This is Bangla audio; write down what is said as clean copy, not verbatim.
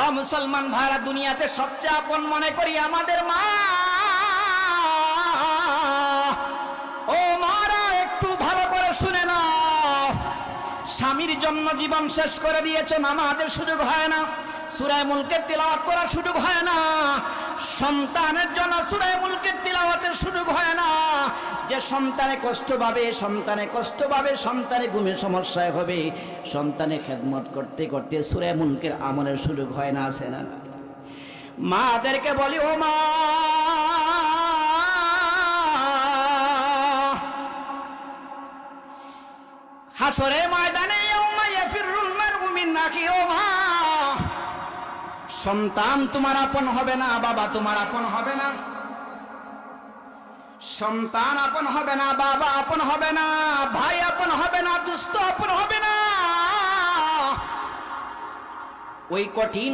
ও মুসলমান ভাইরা, দুনিয়াতে সবচেয়ে আপন মনে করি আমাদের মা। ও মারা, একটু ভালো করে শুনে নাও। স্বামীর জন্য জীবন শেষ করে দিয়েছে, নামাজের সুযোগ হয় না, সূরা মুলকের তিলাওয়াত করার সুযোগ হয় না। সন্তানের জন্য সূরা মুলকের তিলাওয়াতের সুযোগ হয় না। যে সন্তানে কষ্ট পাবে, সন্তানে ঘুমের সমস্যায় হবে, সন্তানে খেদমত করতে করতে সূরা মুলকের আমলের সুযোগ হয় না, আছে না? মাদেরকে বলি, ও মা, হাসরের ময়দানে ইয়াউমা ইয়াফিরুল মারউ মিন আখিহি, ও মা, সন্তান তোমার আপন হবে না, বাবা তোমার আপন হবে না, সন্তান আপন হবে না, বাবা আপন হবে না, ভাই আপন হবে না, দুস্থ আপন হবে না। ওই কঠিন